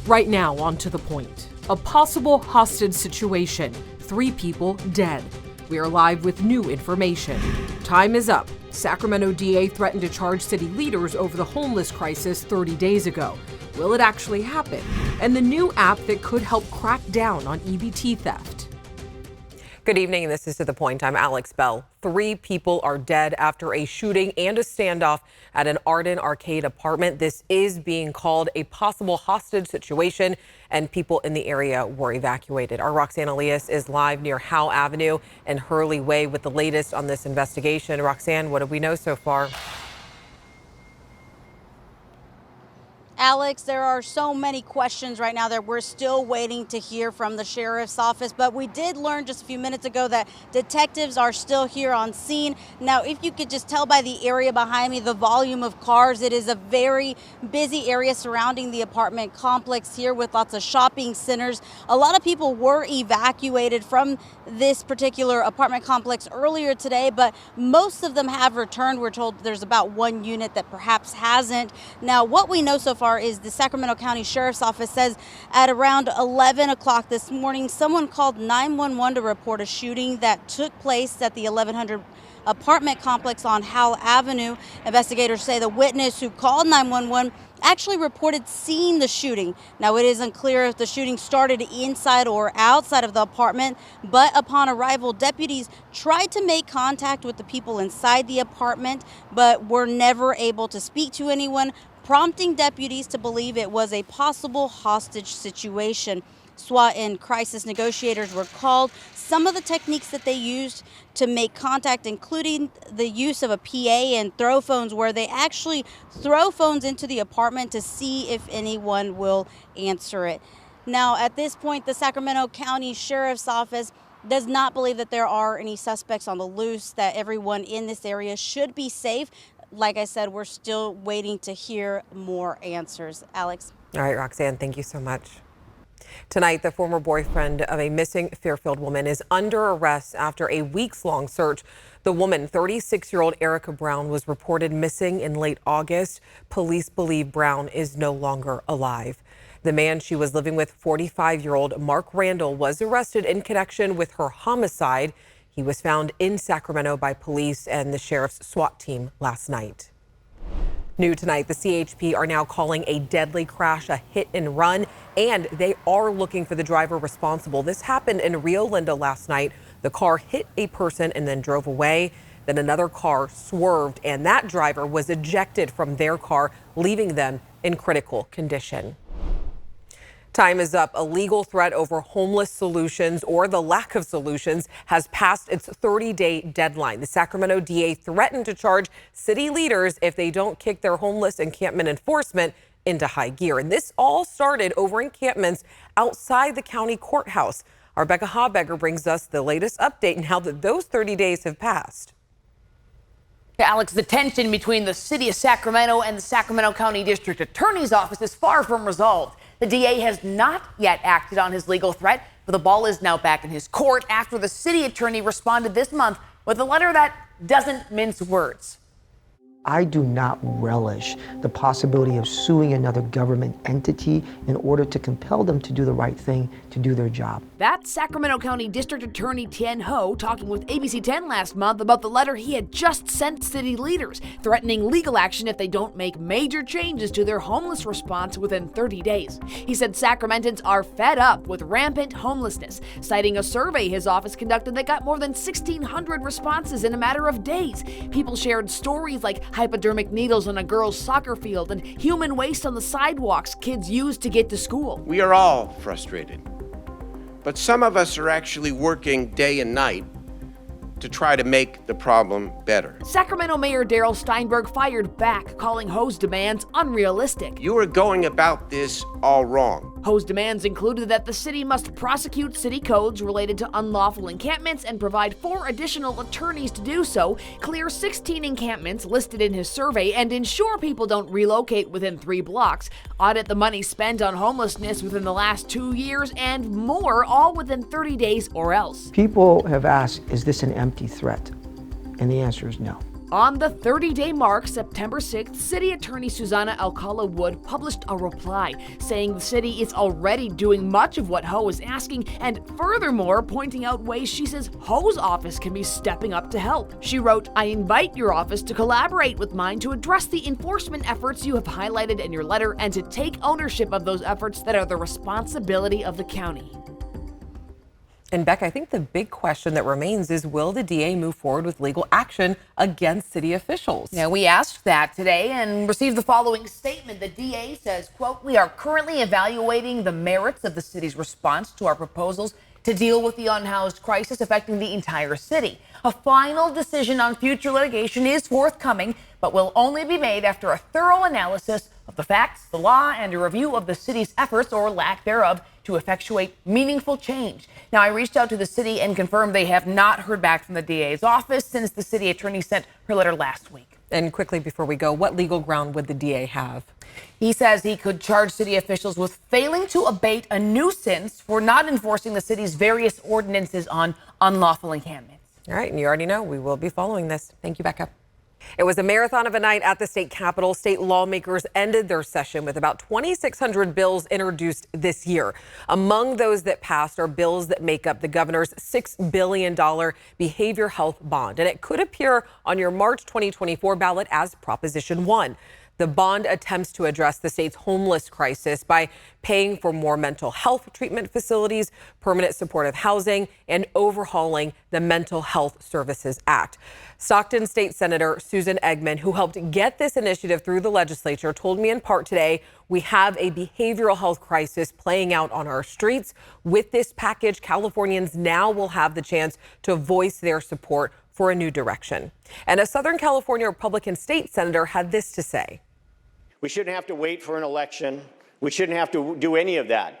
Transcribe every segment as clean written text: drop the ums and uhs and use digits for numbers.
Right now, on to the point. A possible hostage situation. 3 people dead. We are live with new information. Time is up. Sacramento DA threatened to charge city leaders over the homeless crisis 30 days ago. Will it actually happen? And the new app that could help crack down on EBT theft. Good evening, this is To The Point. I'm Alex Bell. 3 people are dead after a shooting and a standoff at an Arden Arcade apartment. This is being called a possible hostage situation, and people in the area were evacuated. Our Roxanne Elias is live near Howe Avenue and Hurley Way with the latest on this investigation. Roxanne, what do we know so far? Alex, there are so many questions right now that we're still waiting to hear from the sheriff's office, but we did learn just a few minutes ago that detectives are still here on scene. Now, if you could just tell by the area behind me, the volume of cars, it is a very busy area surrounding the apartment complex here with lots of shopping centers. A lot of people were evacuated from this particular apartment complex earlier today, but most of them have returned. We're told there's about 1 unit that perhaps hasn't. Now, what we know so far is the Sacramento County Sheriff's Office says at around 11 o'clock this morning, someone called 911 to report a shooting that took place at the 1100 apartment complex on Howell Avenue. Investigators say the witness who called 911 actually reported seeing the shooting. Now, it is unclear if the shooting started inside or outside of the apartment, but upon arrival, deputies tried to make contact with the people inside the apartment, but were never able to speak to anyone, prompting deputies to believe it was a possible hostage situation. SWAT and crisis negotiators were called. Some of the techniques that they used to make contact, including the use of a PA and throw phones, where they actually throw phones into the apartment to see if anyone will answer it. Now, at this point, the Sacramento County Sheriff's Office does not believe that there are any suspects on the loose, that everyone in this area should be safe. Like I said, we're still waiting to hear more answers. Alex. All right, Roxanne, thank you so much. Tonight, the former boyfriend of a missing Fairfield woman is under arrest after a weeks-long search. The woman, 36-year-old Erica Brown, was reported missing in late August. Police believe Brown is no longer alive. The man she was living with, 45-year-old Mark Randall, was arrested in connection with her homicide. He was found in Sacramento by police and the sheriff's SWAT team last night. New tonight, the CHP are now calling a deadly crash a hit and run, and they are looking for the driver responsible. This happened in Rio Linda last night. The car hit a person and then drove away. Then another car swerved, and that driver was ejected from their car, leaving them in critical condition. Time is up. A legal threat over homeless solutions, or the lack of solutions, has passed its 30-day deadline. The Sacramento DA threatened to charge city leaders if they don't kick their homeless encampment enforcement into high gear. And this all started over encampments outside the county courthouse. Our Becca Habegger brings us the latest update now that those 30 days have passed. Alex, the tension between the city of Sacramento and the Sacramento County District Attorney's Office is far from resolved. The DA has not yet acted on his legal threat, but the ball is now back in his court after the city attorney responded this month with a letter that doesn't mince words. I do not relish the possibility of suing another government entity in order to compel them to do the right thing, to do their job. That's Sacramento County District Attorney Tien Ho talking with ABC 10 last month about the letter he had just sent city leaders, threatening legal action if they don't make major changes to their homeless response within 30 days. He said Sacramentans are fed up with rampant homelessness, citing a survey his office conducted that got more than 1,600 responses in a matter of days. People shared stories like hypodermic needles on a girl's soccer field and human waste on the sidewalks kids use to get to school. We are all frustrated, but some of us are actually working day and night to try to make the problem better. Sacramento Mayor Darrell Steinberg fired back, calling Ho's demands unrealistic. You are going about this all wrong. Ho's demands included that the city must prosecute city codes related to unlawful encampments and provide 4 additional attorneys to do so, clear 16 encampments listed in his survey, and ensure people don't relocate within 3 blocks, audit the money spent on homelessness within the last 2 years, and more, all within 30 days or else. People have asked, is this an empty threat? And the answer is no. On the 30-day mark, September 6th, City Attorney Susanna Alcala Wood published a reply saying the city is already doing much of what Ho is asking, and furthermore pointing out ways she says Ho's office can be stepping up to help. She wrote, "I invite your office to collaborate with mine to address the enforcement efforts you have highlighted in your letter and to take ownership of those efforts that are the responsibility of the county." And Beck, I think the big question that remains is, will the DA move forward with legal action against city officials? Yeah, we asked that today and received the following statement. The DA says, quote, "We are currently evaluating the merits of the city's response to our proposals to deal with the unhoused crisis affecting the entire city. A final decision on future litigation is forthcoming, but will only be made after a thorough analysis of the facts, the law, and a review of the city's efforts or lack thereof to effectuate meaningful change." Now, I reached out to the city and confirmed they have not heard back from the DA's office since the city attorney sent her letter last week. And quickly before we go, what legal ground would the DA have? He says he could charge city officials with failing to abate a nuisance for not enforcing the city's various ordinances on unlawful encampments. All right, and you already know we will be following this. Thank you, Becca. It was a marathon of a night at the state capitol. State lawmakers ended their session with about 2,600 bills introduced this year. Among those that passed are bills that make up the governor's $6 billion behavioral health bond, and it could appear on your March 2024 ballot as Proposition 1. The bond attempts to address the state's homeless crisis by paying for more mental health treatment facilities, permanent supportive housing, and overhauling the Mental Health Services Act. Stockton State Senator Susan Eggman, who helped get this initiative through the legislature, told me in part today, "We have a behavioral health crisis playing out on our streets. With this package, Californians now will have the chance to voice their support for a new direction." And a Southern California Republican state senator had this to say. "We shouldn't have to wait for an election. We shouldn't have to do any of that.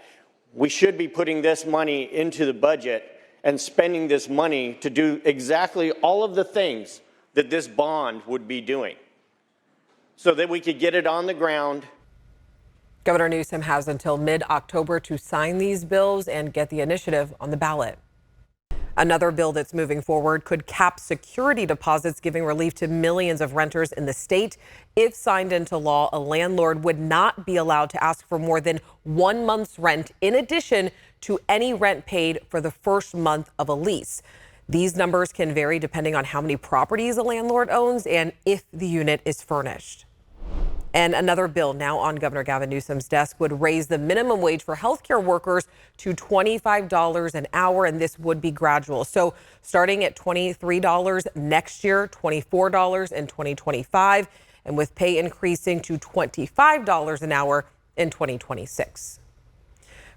We should be putting this money into the budget and spending this money to do exactly all of the things that this bond would be doing so that we could get it on the ground." Governor Newsom has until mid-October to sign these bills and get the initiative on the ballot. Another bill that's moving forward could cap security deposits, giving relief to millions of renters in the state. If signed into law, a landlord would not be allowed to ask for more than 1 month's rent in addition to any rent paid for the first month of a lease. These numbers can vary depending on how many properties a landlord owns and if the unit is furnished. And another bill now on Governor Gavin Newsom's desk would raise the minimum wage for healthcare workers to $25 an hour, and this would be gradual. So starting at $23 next year, $24 in 2025, and with pay increasing to $25 an hour in 2026.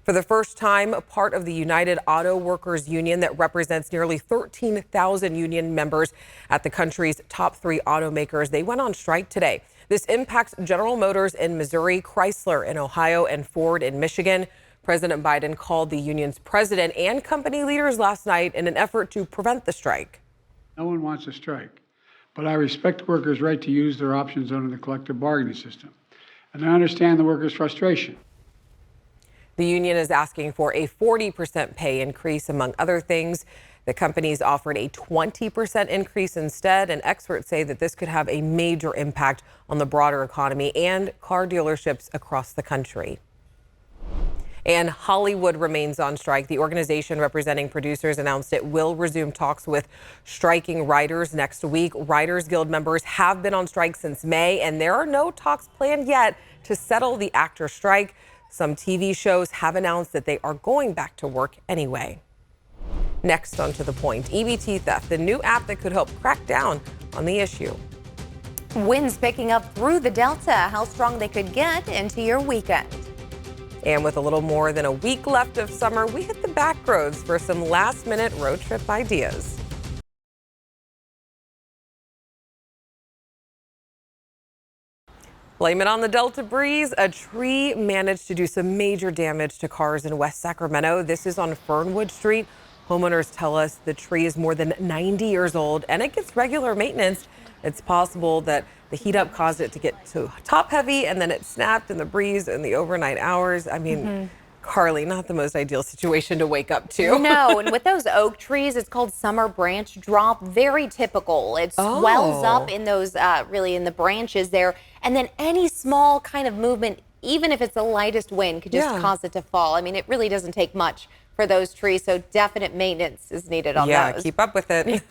For the first time, a part of the United Auto Workers Union that represents nearly 13,000 union members at the country's top 3 automakers, they went on strike today. This impacts General Motors in Missouri, Chrysler in Ohio, and Ford in Michigan. President Biden called the union's president and company leaders last night in an effort to prevent the strike. No one wants a strike, but I respect workers' right to use their options under the collective bargaining system, and I understand the workers' frustration. The union is asking for a 40% pay increase, among other things. The companies offered a 20% increase instead, and experts say that this could have a major impact on the broader economy and car dealerships across the country. And Hollywood remains on strike. The organization representing producers announced it will resume talks with striking writers next week. Writers Guild members have been on strike since May, and there are no talks planned yet to settle the actor strike. Some TV shows have announced that they are going back to work anyway. Next, on To The Point, EBT theft, the new app that could help crack down on the issue. Winds picking up through the Delta, how strong they could get into your weekend. And with a little more than a week left of summer, we hit the back roads for some last-minute road trip ideas. Blame it on the Delta breeze. A tree managed to do some major damage to cars in West Sacramento. This is on Fernwood Street. Homeowners tell us the tree is more than 90 years old and it gets regular maintenance. It's possible that the heat up caused it to get too top heavy and then it snapped in the breeze in the overnight hours. I mean, Carly, not the most ideal situation to wake up to. No, and with those oak trees, it's called summer branch drop. Very typical. It swells up in those, really in the branches there. And then any small kind of movement, even if it's the lightest wind, could just cause it to fall. I mean, it really doesn't take much for those trees, so definite maintenance is needed on those. Yeah, keep up with it.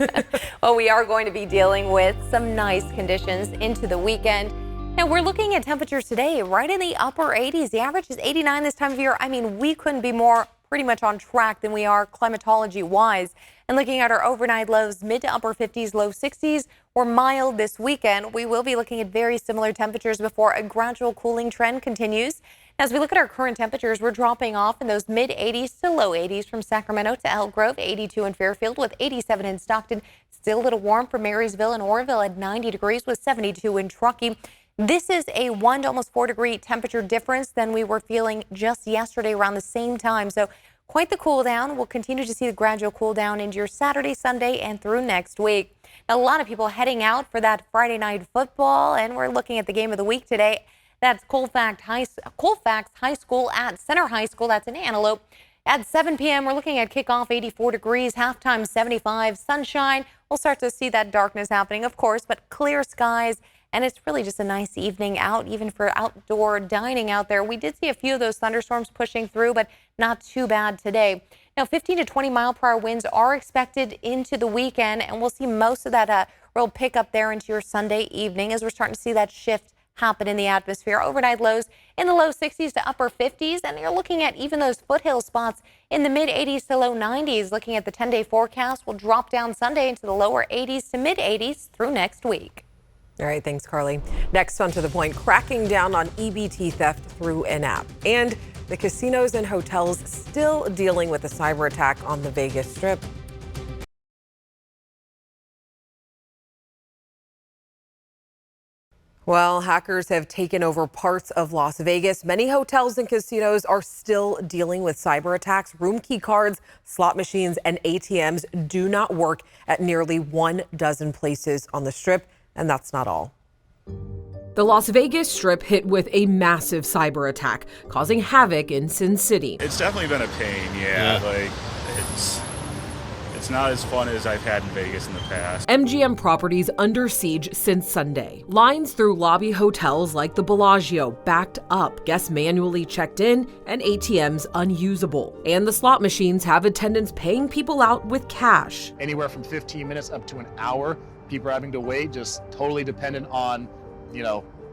Well, we are going to be dealing with some nice conditions into the weekend. Now, we're looking at temperatures today right in the upper 80s. The average is 89 this time of year. I mean, we couldn't be more pretty much on track than we are climatology-wise. And looking at our overnight lows, mid to upper 50s, low 60s, or mild this weekend. We will be looking at very similar temperatures before a gradual cooling trend continues. As we look at our current temperatures, we're dropping off in those mid 80s to low 80s from Sacramento to Elk Grove, 82 in Fairfield with 87 in Stockton. Still a little warm for Marysville and Oroville at 90 degrees with 72 in Truckee. This is a 1 to almost 4 degree temperature difference than we were feeling just yesterday around the same time. So quite the cool down. We'll continue to see the gradual cool down into your Saturday, Sunday, and through next week. Now, a lot of people heading out for that Friday night football, and we're looking at the game of the week today. That's Colfax High School at Center High School. That's in Antelope. At 7 p.m., we're looking at kickoff 84 degrees, halftime 75, sunshine. We'll start to see that darkness happening, of course, but clear skies. And it's really just a nice evening out, even for outdoor dining out there. We did see a few of those thunderstorms pushing through, but not too bad today. Now, 15 to 20 mile per hour winds are expected into the weekend, and we'll see most of that real pickup there into your Sunday evening as we're starting to see that shift happen in the atmosphere. Overnight lows in the low 60s to upper 50s, and you're looking at even those foothill spots in the mid 80s to low 90s. Looking at the 10-day forecast, we'll drop down Sunday into the lower 80s to mid 80s through next week. All right, thanks, Carly. Next on To The Point, cracking down on EBT theft through an app. And the casinos and hotels still dealing with a cyber attack on the Vegas Strip. Well, hackers have taken over parts of Las Vegas. Many hotels and casinos are still dealing with cyber attacks. Room key cards, slot machines, and ATMs do not work at nearly 12 places on the Strip. And that's not all. The Las Vegas Strip hit with a massive cyber attack, causing havoc in Sin City. It's definitely been a pain, yeah. Like, it's not as fun as I've had in Vegas in the past. MGM properties under siege since Sunday. Lines through lobby hotels like the Bellagio backed up, guests manually checked in, and ATMs unusable. And the slot machines have attendants paying people out with cash. Anywhere from 15 minutes up to an hour. People are having to wait, just totally dependent on,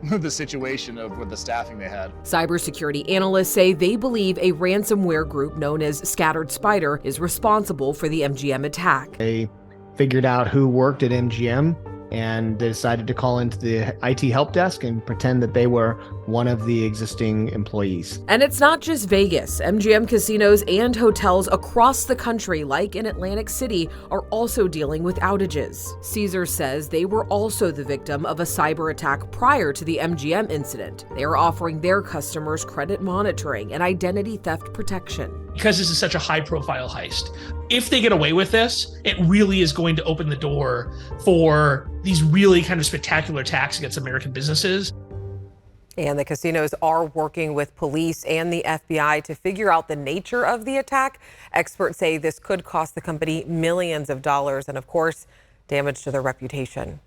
the situation of with the staffing they had. Cybersecurity analysts say they believe a ransomware group known as Scattered Spider is responsible for the MGM attack. They figured out who worked at MGM, and they decided to call into the IT help desk and pretend that they were one of the existing employees. And it's not just Vegas. MGM casinos and hotels across the country, like in Atlantic City, are also dealing with outages. Caesars says they were also the victim of a cyber attack prior to the MGM incident. They are offering their customers credit monitoring and identity theft protection. Because this is such a high-profile heist, if they get away with this, it really is going to open the door for these really kind of spectacular attacks against American businesses. And the casinos are working with police and the FBI to figure out the nature of the attack. Experts say this could cost the company millions of dollars and, of course, damage to their reputation.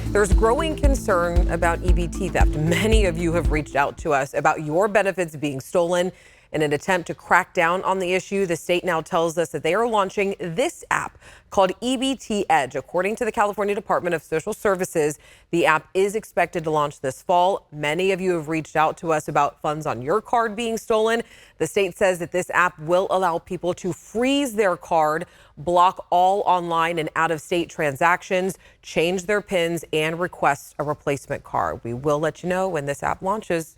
There's growing concern about EBT theft. Many of you have reached out to us about your benefits being stolen. In an attempt to crack down on the issue, the state now tells us that they are launching this app called EBT Edge. According to the California Department of Social Services, the app is expected to launch this fall. Many of you have reached out to us about funds on your card being stolen. The state says that this app will allow people to freeze their card, block all online and out-of-state transactions, change their PINs, and request a replacement card. We will let you know when this app launches.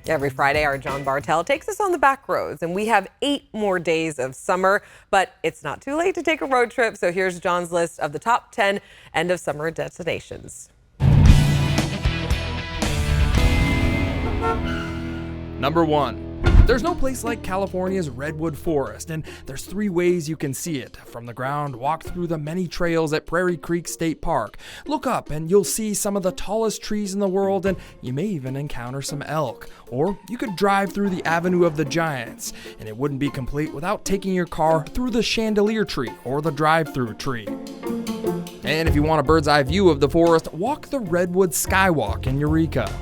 Every Friday, our John Bartel takes us on the back roads, and we have 8 more days of summer, but it's not too late to take a road trip. So here's John's list of the top 10 end of summer destinations. Number 1, There's no place like California's redwood forest, and there's 3 ways you can see it. From the ground, walk through the many trails at Prairie Creek State Park. Look up and you'll see some of the tallest trees in the world, and you may even encounter some elk. Or you could drive through the Avenue of the Giants, and it wouldn't be complete without taking your car through the Chandelier Tree or the Drive-Through Tree. And if you want a bird's eye view of the forest, walk the Redwood Skywalk in Eureka.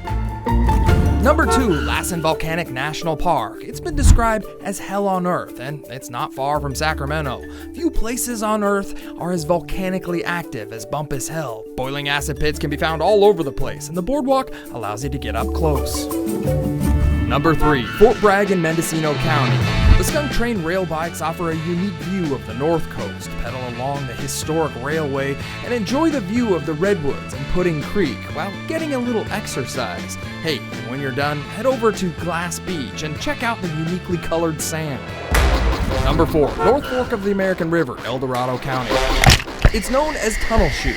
Number 2, Lassen Volcanic National Park. It's been described as hell on Earth, and it's not far from Sacramento. Few places on Earth are as volcanically active as Bumpus Hell. Boiling acid pits can be found all over the place, and the boardwalk allows you to get up close. Number 3, Fort Bragg in Mendocino County. The skunk train rail bikes offer a unique view of the North Coast. Pedal along the historic railway and enjoy the view of the Redwoods and Pudding Creek while getting a little exercise. Hey, and when you're done, head over to Glass Beach and check out the uniquely colored sand. Number 4, North Fork of the American River, El Dorado County. It's known as Tunnel Chute.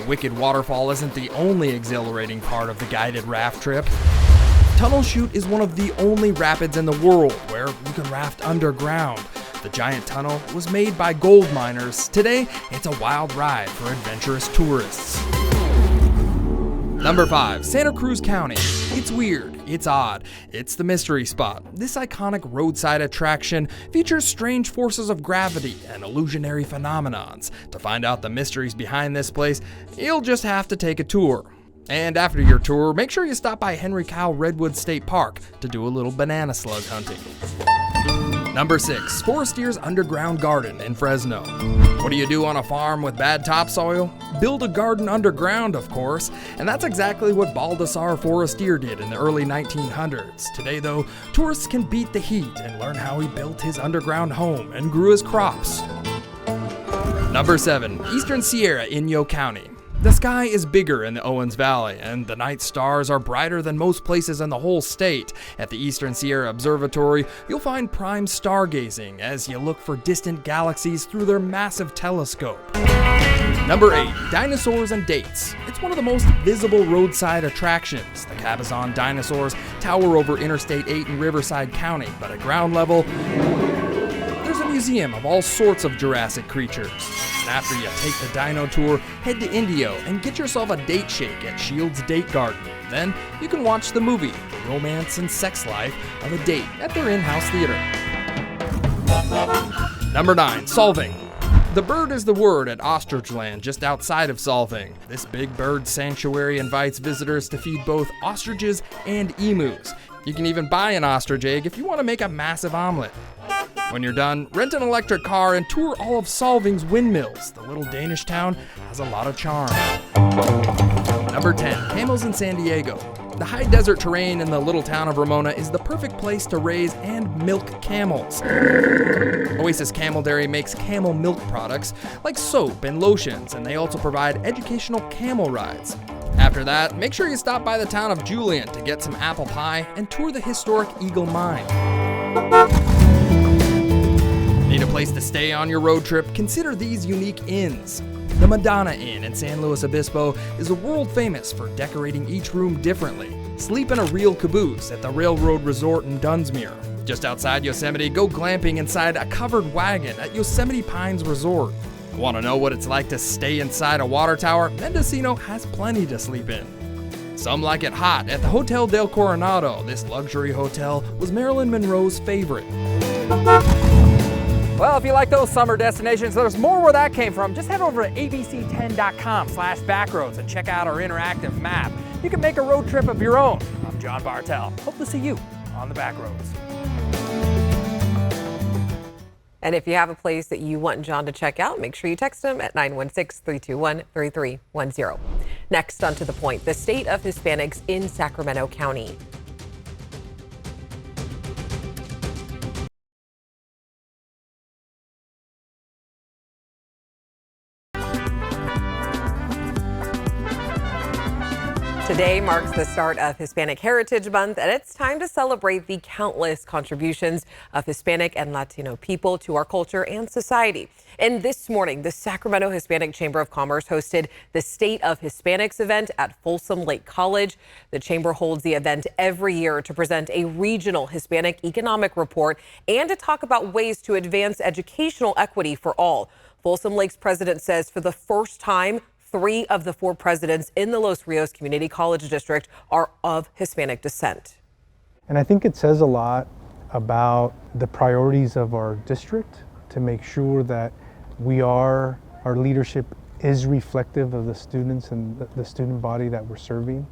The wicked waterfall isn't the only exhilarating part of the guided raft trip. Tunnel Chute is one of the only rapids in the world where you can raft underground. The giant tunnel was made by gold miners. Today, it's a wild ride for adventurous tourists. Number 5, Santa Cruz County. It's weird, it's odd, it's the mystery spot. This iconic roadside attraction features strange forces of gravity and illusionary phenomenons. To find out the mysteries behind this place, you'll just have to take a tour. And after your tour, make sure you stop by Henry Cowell Redwood State Park to do a little banana slug hunting. Number 6, Forestier's Underground Garden in Fresno. What do you do on a farm with bad topsoil? Build a garden underground, of course, and that's exactly what Baldassar Forestier did in the early 1900s. Today, though, tourists can beat the heat and learn how he built his underground home and grew his crops. Number 7, Eastern Sierra, Inyo County. The sky is bigger in the Owens Valley, and the night stars are brighter than most places in the whole state. At the Eastern Sierra Observatory, you'll find prime stargazing as you look for distant galaxies through their massive telescope. Number 8, Dinosaurs and Dates. It's one of the most visible roadside attractions. The Cabazon dinosaurs tower over Interstate 8 in Riverside County, but at ground level, there's a museum of all sorts of Jurassic creatures. And after you take the dino tour, head to Indio and get yourself a date shake at Shields Date Garden. Then you can watch the movie, The Romance and Sex Life of a Date, at their in-house theater. Number 9, Solving. The bird is the word at Ostrichland, just outside of Solving. This big bird sanctuary invites visitors to feed both ostriches and emus. You can even buy an ostrich egg if you want to make a massive omelet. When you're done, rent an electric car and tour all of Solving's windmills. The little Danish town has a lot of charm. Number 10, Camels in San Diego. The high desert terrain in the little town of Ramona is the perfect place to raise and milk camels. Oasis Camel Dairy makes camel milk products like soap and lotions, and they also provide educational camel rides. After that, make sure you stop by the town of Julian to get some apple pie and tour the historic Eagle Mine. Need a place to stay on your road trip? Consider these unique inns. The Madonna Inn in San Luis Obispo is world famous for decorating each room differently. Sleep in a real caboose at the Railroad Resort in Dunsmuir. Just outside Yosemite, go glamping inside a covered wagon at Yosemite Pines Resort. Want to know what it's like to stay inside a water tower? Mendocino has plenty to sleep in. Some like it hot at the Hotel del Coronado. This luxury hotel was Marilyn Monroe's favorite. Well, if you like those summer destinations, there's more where that came from. Just head over to abc10.com/backroads and check out our interactive map. You can make a road trip of your own. I'm John Bartel. Hope to see you on the Backroads. And if you have a place that you want John to check out, make sure you text him at 916-321-3310. Next, on To The Point, the state of Hispanics in Sacramento County. Today marks the start of Hispanic Heritage Month, and it's time to celebrate the countless contributions of Hispanic and Latino people to our culture and society. And this morning, the Sacramento Hispanic Chamber of Commerce hosted the State of Hispanics event at Folsom Lake College. The chamber holds the event every year to present a regional Hispanic economic report and to talk about ways to advance educational equity for all. Folsom Lake's president says for the first time, 3 of the 4 presidents in the Los Rios Community College District are of Hispanic descent. And I think it says a lot about the priorities of our district to make sure that our leadership is reflective of the students and the student body that we're serving.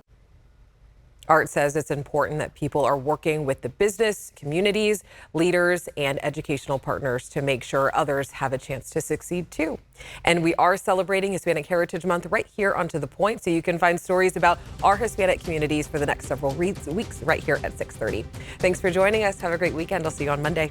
Art says it's important that people are working with the business, communities, leaders, and educational partners to make sure others have a chance to succeed too. And we are celebrating Hispanic Heritage Month right here on To The Point, so you can find stories about our Hispanic communities for the next several weeks right here at 6:30. Thanks for joining us. Have a great weekend. I'll see you on Monday.